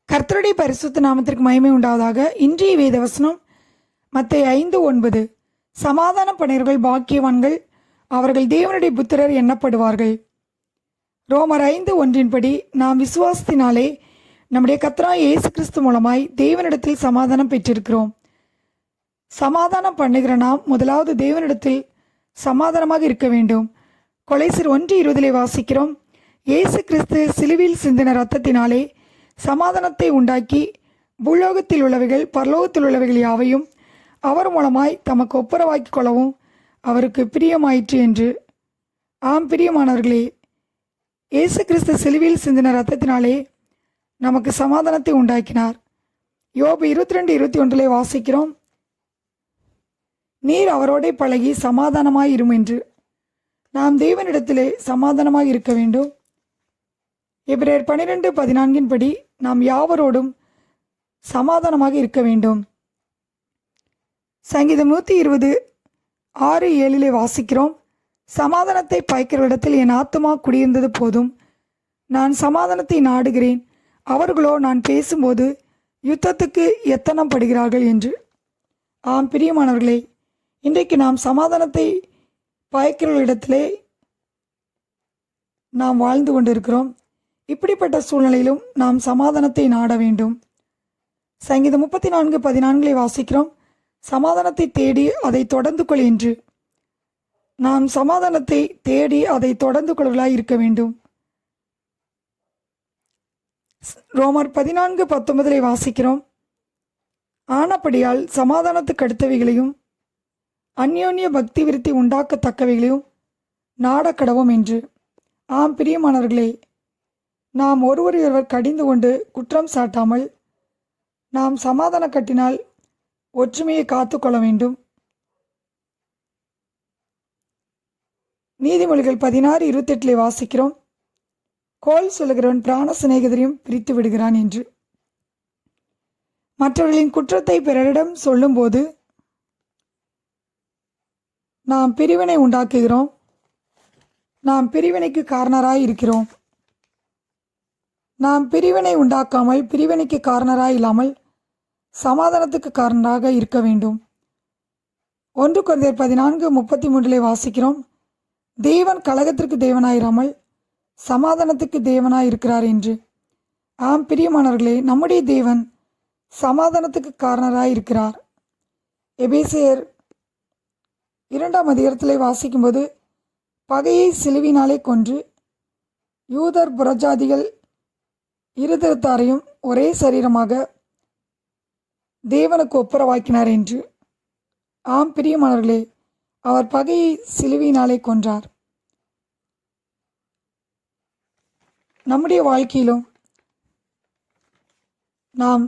கர்த்தருடைய பரிசுத்த நாமத்திற்கு மகிமை உண்டாவதாக. இன்றைய வேத வசனம் மத்தேயு 5:9. சமாதான பணியர்கள் பாக்கியவான்கள், அவர்கள் தேவனுடைய புத்திரர் எண்ணப்படுவார்கள். ரோமர் 5:1 படி நாம் விசுவாசத்தினாலே நம்முடைய கர்த்தராகிய இயேசு கிறிஸ்து மூலமாய் தேவனிடத்தில் சமாதானம் பெற்றிருக்கிறோம். சமாதானம் பண்ணுகிற நாம் முதலாவது தேவனிடத்தில் சமாதானமாக இருக்க வேண்டும். கொலைசர் 1:20 வாசிக்கிறோம், இயேசு கிறிஸ்து சிலுவையில் சிந்தின இரத்தத்தினாலே சமாதானத்தை உண்டாக்கி பூலோகத்தில் உள்ளவைகள் பரலோகத்தில் உள்ளவைகள் யாவையும் அவர் மூலமாய் தமக்கு ஒப்புரவாக்கிக் கொள்ளவும் அவருக்கு பிரியமாயிற்று என்று. ஆம் பிரியமானவர்களே, இயேசு கிறிஸ்து சிலுவையில் சிந்தின இரத்தத்தினாலே நமக்கு சமாதானத்தை உண்டாக்கினார். யோபு 22:21 வாசிக்கிறோம், நீர் அவரோடே பழகி சமாதானமாய் இரும் என்று. நாம் தேவனிடத்திலே சமாதானமாக இருக்க வேண்டும். எபிரேயர் 12:14 படி நாம் யாவரோடும் சமாதானமாக இருக்க வேண்டும். சங்கீதம் 120:6-7 வாசிக்கிறோம், சமாதானத்தை பயக்கிறவரிடத்தில் என் ஆத்துமா குடியிருந்தது போதும். நான் சமாதானத்தை நாடுகிறேன், அவர்களோ நான் பேசும்போது யுத்தத்துக்கு எத்தனம் படுகிறார்கள் என்று. ஆம் பிரியமானவர்களே, இன்றைக்கு நாம் சமாதானத்தை பயக்கிறவர்களிடத்திலே நாம் வாழ்ந்து கொண்டிருக்கிறோம். இப்படிப்பட்ட சூழ்நிலையிலும் நாம் சமாதானத்தை நாட வேண்டும். சங்கீதம் 34:14 வாசிக்கிறோம், சமாதானத்தை தேடி அதை தொடர்ந்து கொள் என்று. நாம் சமாதானத்தை தேடி அதை தொடர்ந்து கொள்வர்களாய் இருக்க வேண்டும். ரோமர் 14:19 வாசிக்கிறோம், ஆனபடியால் சமாதானத்துக்கு அடுத்தவைகளையும் அந்யோன்ய பக்தி விருத்தி உண்டாக்கத்தக்கவைகளையும் நாடக்கடவும் என்று. ஆம் பிரியமானவர்களே, நாம் ஒருவர் கடிந்து கொண்டு குற்றம் சாட்டாமல் நாம் சமாதான கட்டினால் ஒற்றுமையை காத்து கொள்ள வேண்டும். நீதிமொழிகள் 16:28 வாசிக்கிறோம், கோல் சொல்லுகிறவன் பிராண சிநேகிதரையும் பிரித்து விடுகிறான் என்று. மற்றவர்களின் குற்றத்தை பிறரிடம் சொல்லும்போது நாம் பிரிவினை உண்டாக்குகிறோம். நாம் பிரிவினைக்கு காரணராய் இருக்கிறோம். நாம் பிரிவினை உண்டாக்காமல் பிரிவினைக்கு காரணராய் இல்லாமல் சமாதானத்துக்கு காரணராக இருக்க வேண்டும். 1 கொரிந்தியர் 14:33 வாசிக்கிறோம், தேவன் கலகத்திற்கு தேவனாயிராமல் சமாதானத்துக்கு தேவனாய் இருக்கிறார் என்று. ஆம் பிரியமானவர்களே, நம்முடைய தேவன் சமாதானத்துக்கு காரணராய் இருக்கிறார். எபேசியர் 2 வாசிக்கும்போது, பகையை சிலுவினாலே கொன்று யூதர் புறஜாதிகள் இருதரத்தாரையும் ஒரே சரீரமாக தேவனுக்கு ஒப்புரவாக்கினார் என்று. ஆம் பிரியமானவர்களே, அவர் பகையை சிலுவினாலே கொன்றார். நம்முடைய வாழ்க்கையிலும் நாம்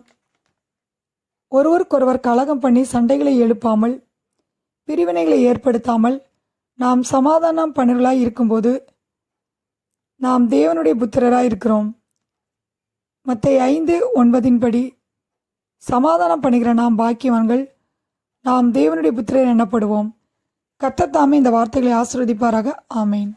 ஒருவருக்கொருவர் கலகம் பண்ணி சண்டைகளை எழுப்பாமல் பிரிவினைகளை ஏற்படுத்தாமல் நாம் சமாதானம் பண்ணுவர்களாய் இருக்கும்போது நாம் தேவனுடைய புத்திரராய் இருக்கிறோம். மத்தேயு 5:9 படி சமாதானம் பண்ணுகிற நாம் பாக்கியவான்கள், நாம் தேவனுடைய புத்திரர் எண்ணப்படுவோம். கர்த்தர் தாமே இந்த வார்த்தைகளை ஆசீர்வதிப்பாராக. ஆமேன்.